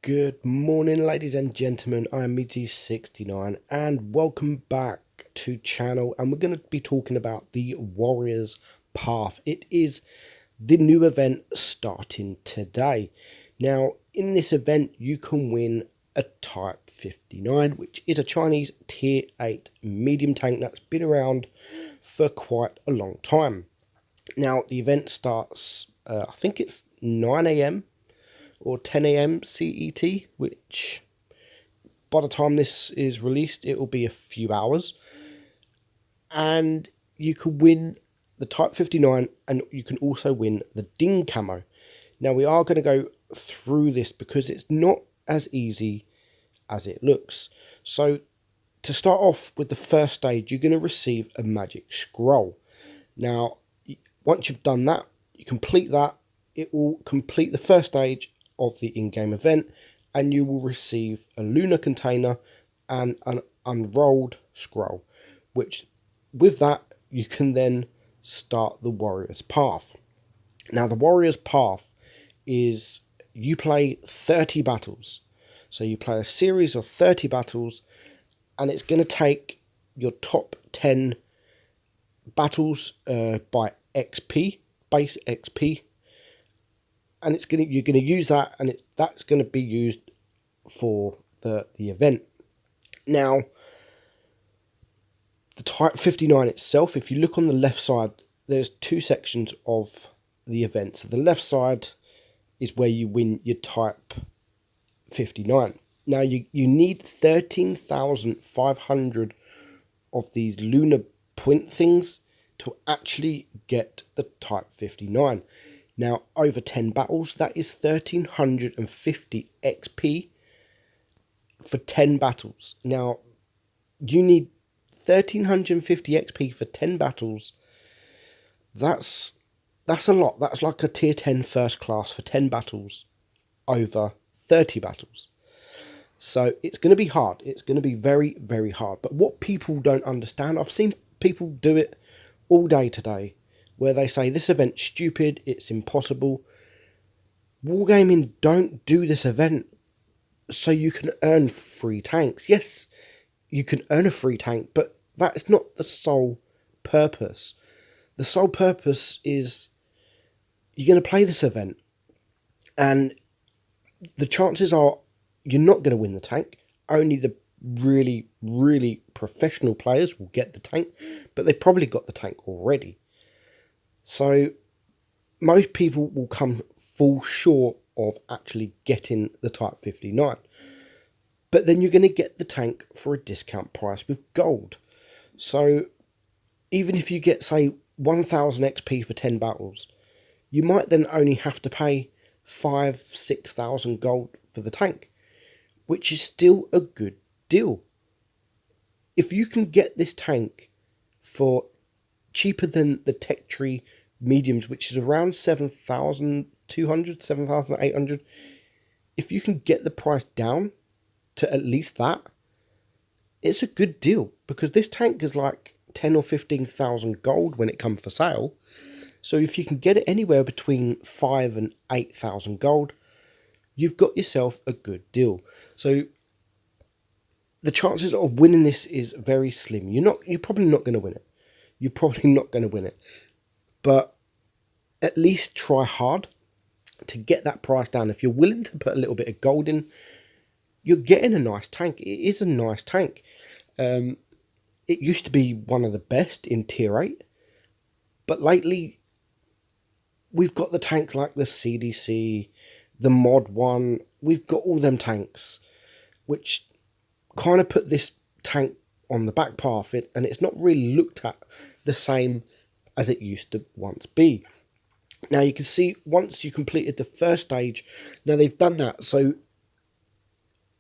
Good morning, ladies and gentlemen. I am Meadsy69 and welcome back to channel, and we're going to be talking about the Warriors Path. It is the new event starting today. Now, in this event, you can win a Type 59, which is a Chinese Tier 8 medium tank that's been around for quite a long time. Now, the event starts, I think it's 9 a.m. or 10 a.m. CET, which by the time this is released, it will be a few hours. And you can win the Type 59, and you can also win the Ding camo. Now, we are going to go through this because it's not as easy as it looks. So, to start off with the first stage, you're going to receive a magic scroll. Now, once you've done that, you complete that, it will complete the first stage of the in-game event, and you will receive a lunar container and an unrolled scroll, which with that you can then start the Warriors Path. Now, the Warriors Path is you play 30 battles. So you play a series of 30 battles, and it's going to take your top 10 battles by XP, base XP, and you're going to use that, and that's going to be used for the event. Now, the Type 59 itself, if you look on the left side, there's two sections of the event. So the left side is where you win your Type 59. Now, you need 13,500 of these lunar point things to actually get the Type 59. Now, over 10 battles, that is 1,350 XP for 10 battles. Now, you need 1,350 XP for 10 battles. That's a lot. That's like a tier 10 first class for 10 battles over 30 battles. So it's going to be hard. It's going to be very, very hard. But what people don't understand, I've seen people do it all day today, where they say this event's stupid, it's impossible. Wargaming don't do this event so you can earn free tanks. Yes, you can earn a free tank, but that is not the sole purpose. The sole purpose is you're going to play this event, and the chances are you're not going to win the tank. Only the really, really professional players will get the tank, but they probably got the tank already. So most people will fall short of actually getting the Type 59. But then you're going to get the tank for a discount price with gold. So even if you get, say, 1,000 XP for 10 battles, you might then only have to pay 5,000-6,000 gold for the tank, which is still a good deal. If you can get this tank for cheaper than the Tech Tree mediums, which is around 7,200, 7,800, if you can get the price down to at least that, it's a good deal, because this tank is like 10 or 15,000 gold when it comes for sale. So if you can get it anywhere between 5 and 8,000 gold, you've got yourself a good deal. So the chances of winning this is very slim. You're probably not going to win it. You're probably not going to win it. But at least try hard to get that price down. If you're willing to put a little bit of gold in, you're getting a nice tank. It is a nice tank. It used to be one of the best in Tier 8. But lately, we've got the tanks like the CDC, the Mod 1. We've got all them tanks, which kind of put this tank on the back path, and it's not really looked at the same as it used to once be. Now you can see once you completed the first stage, now they've done that, so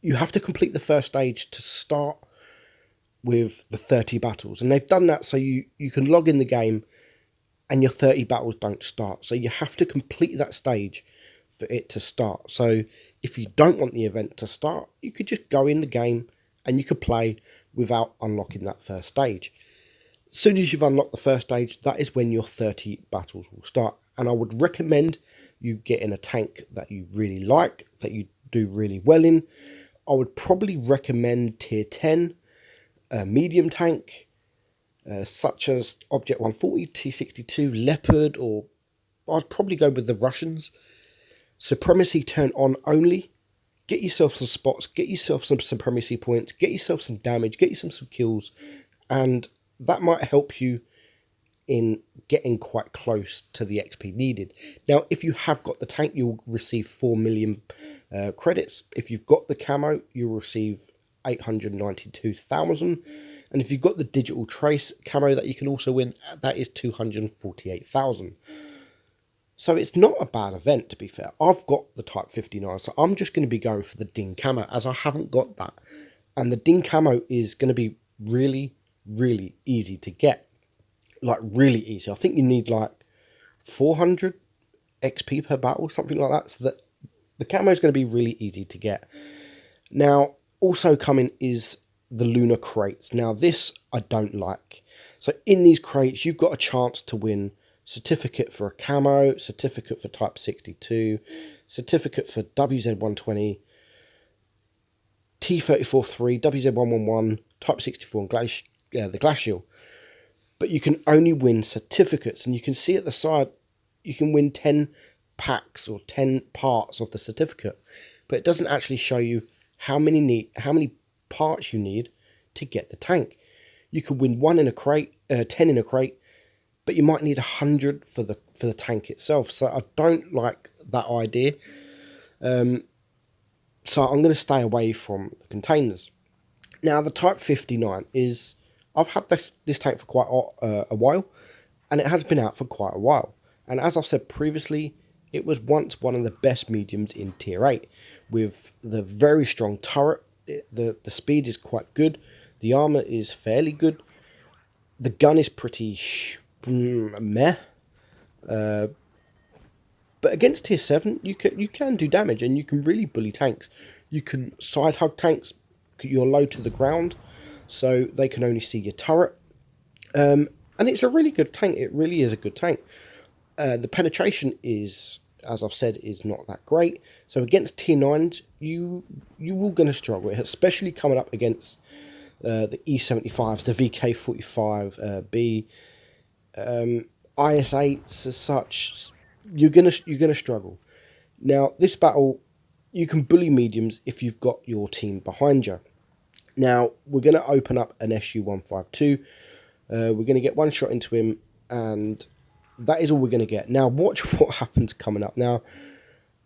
you have to complete the first stage to start with the 30 battles, and they've done that so you can log in the game and your 30 battles don't start. So you have to complete that stage for it to start. So if you don't want the event to start, you could just go in the game and you could play without unlocking that first stage. As soon as you've unlocked the first stage, that is when your 30 battles will start. And I would recommend you getting a tank that you really like, that you do really well in. I would probably recommend tier 10, a medium tank, such as Object 140, T62, Leopard, or I'd probably go with the Russians. Supremacy turn on only. Get yourself some spots, get yourself some supremacy points, get yourself some damage, get yourself some kills, and that might help you in getting quite close to the XP needed. Now, if you have got the tank, you'll receive 4 million credits. If you've got the camo, you'll receive 892,000. And if you've got the digital trace camo that you can also win, that is 248,000. So it's not a bad event, to be fair. I've got the Type 59, so I'm just going to be going for the Ding camo, as I haven't got that. And the Ding camo is going to be really, really easy to get. Like, really easy. I think you need like 400 XP per battle, something like that. So that the camo is going to be really easy to get. Now, also coming is the Lunar Crates. Now, this I don't like. So in these crates, you've got a chance to win certificate for a camo, certificate for Type 62, certificate for WZ120, T34-3, WZ111, Type 64, and the Glacial. But you can only win certificates, and you can see at the side, you can win 10 packs or 10 parts of the certificate, but it doesn't actually show you how many parts you need to get the tank. You could win 1 in a crate, 10 in a crate, but you might need 100 for the tank itself. So I don't like that idea. So I'm going to stay away from the containers. Now, the Type 59 is, I've had this tank for quite a while, and it has been out for quite a while. And as I've said previously, it was once one of the best mediums in Tier 8, with the very strong turret. The speed is quite good. The armor is fairly good. The gun is pretty meh. But against Tier 7, you can do damage, and you can really bully tanks. You can side hug tanks. You're low to the ground, so they can only see your turret. And it's a really good tank. It really is a good tank. The penetration is, as I've said, is not that great. So against Tier 9s, you will going to struggle, especially coming up against the E75s, the VK45B, IS8s as such. You're gonna struggle. Now, this battle, you can bully mediums if you've got your team behind you. Now, we're going to open up an SU-152. We're going to get one shot into him, and that is all we're going to get. Now, watch what happens coming up. Now,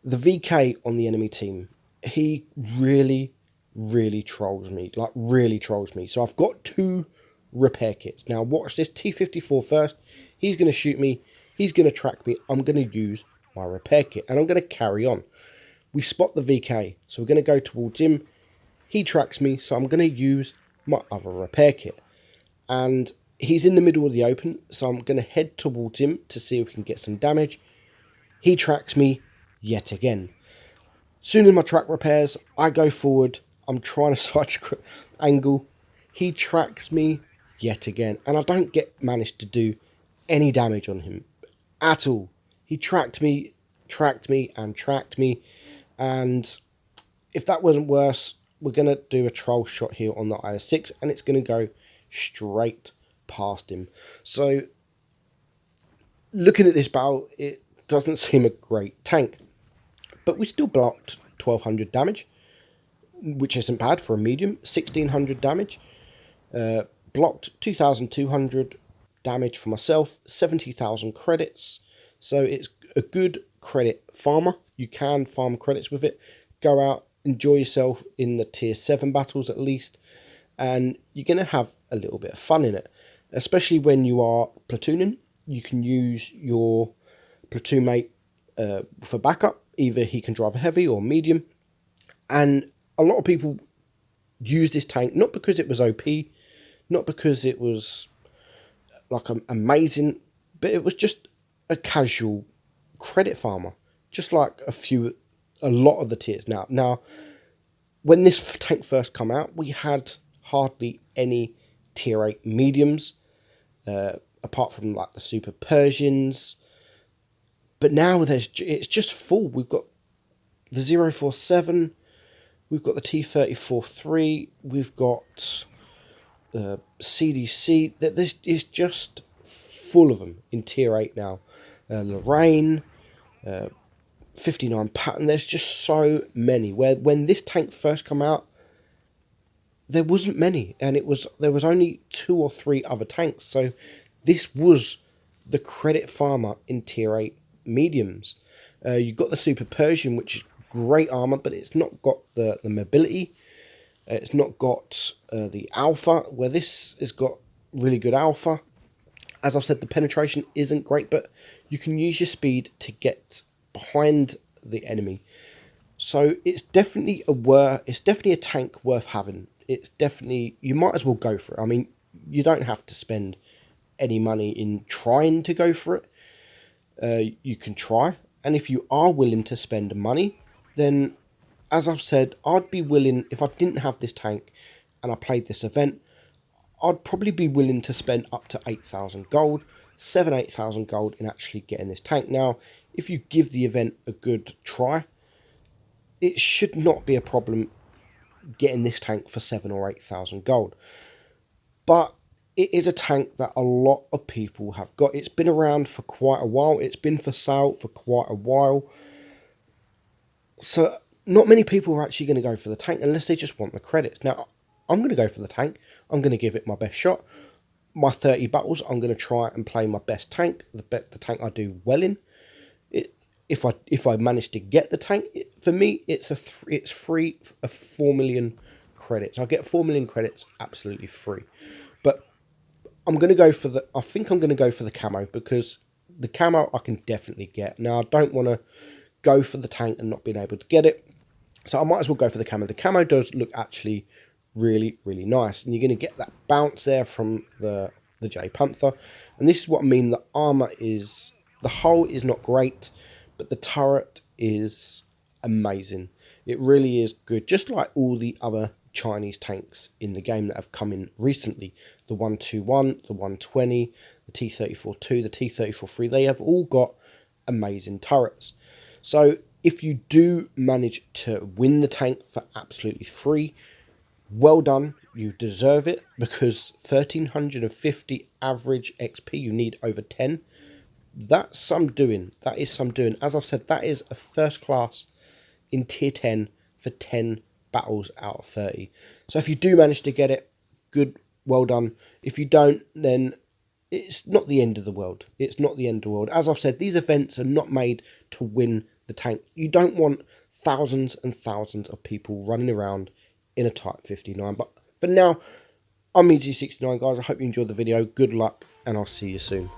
the VK on the enemy team, he really, really trolls me. Like, really trolls me. So I've got 2 repair kits. Now, watch this. T54 first. He's going to shoot me. He's going to track me. I'm going to use my repair kit, and I'm going to carry on. We spot the VK, so we're going to go towards him. He tracks me, so I'm going to use my other repair kit. And he's in the middle of the open, so I'm going to head towards him to see if we can get some damage. He tracks me yet again. Soon as my track repairs, I go forward. I'm trying to side angle. He tracks me yet again, and I don't manage to do any damage on him at all. He tracked me, and if that wasn't worse, we're going to do a troll shot here on the IS6, and it's going to go straight past him. So, looking at this battle, it doesn't seem a great tank, but we still blocked 1200 damage, which isn't bad for a medium. 1600 damage, blocked 2200 damage for myself, 70,000 credits. So it's a good credit farmer. You can farm credits with it. Go out, enjoy yourself in the tier 7 battles at least, and you're going to have a little bit of fun in it, especially when you are platooning. You can use your platoon mate for backup. Either he can drive a heavy or medium, and a lot of people use this tank not because it was OP, not because it was like amazing, but it was just a casual credit farmer, just like a lot of the tiers. Now, when this tank first come out, we had hardly any tier 8 mediums, apart from like the Super Persians. But now it's just full. We've got the 047, we've got the T-34-3, we've got CDC. That this is just full of them in Tier 8 now. Lorraine, 59 Patton. There's just so many. Where when this tank first come out, there wasn't many, and there was only 2 or 3 other tanks. So this was the credit farmer in Tier 8 mediums. You've got the Super Persian, which is great armor, but it's not got the mobility. It's not got the alpha, where this has got really good alpha. As I've said, the penetration isn't great, but you can use your speed to get behind the enemy. So it's definitely a tank worth having. It's definitely, you might as well go for it. I mean, you don't have to spend any money in trying to go for it. You can try, and if you are willing to spend money, then as I've said, I'd be willing, if I didn't have this tank and I played this event, I'd probably be willing to spend up to 8,000 gold, 8,000 gold in actually getting this tank. Now, if you give the event a good try, it should not be a problem getting this tank for 7,000 or 8,000 gold. But it is a tank that a lot of people have got. It's been around for quite a while. It's been for sale for quite a while. So not many people are actually going to go for the tank unless they just want the credits. Now, I'm going to go for the tank. I'm going to give it my best shot. My 30 battles, I'm going to try and play my best tank, the tank I do well in. If I manage to get the tank, for me, it's free of 4 million credits. I get 4 million credits absolutely free. But I'm going to go for I think I'm going to go for the camo, because the camo I can definitely get. Now, I don't want to go for the tank and not being able to get it. So I might as well go for the camo. The camo does look actually really, really nice. And you're going to get that bounce there from the J Panther. And this is what I mean. The armor is, the hull is not great, but the turret is amazing. It really is good. Just like all the other Chinese tanks in the game that have come in recently. The 121, the 120, the T-34-2, the T-34-3. They have all got amazing turrets. So if you do manage to win the tank for absolutely free, well done, you deserve it, because 1,350 average XP, you need over 10. That's some doing. That is some doing. As I've said, that is a first class in tier 10 for 10 battles out of 30. So if you do manage to get it, good, well done. If you don't, then it's not the end of the world. It's not the end of the world. As I've said, these events are not made to win the tank. You don't want thousands and thousands of people running around in a Type 59. But for now, I'm Meadsy69, guys. I hope you enjoyed the video. Good luck, and I'll see you soon.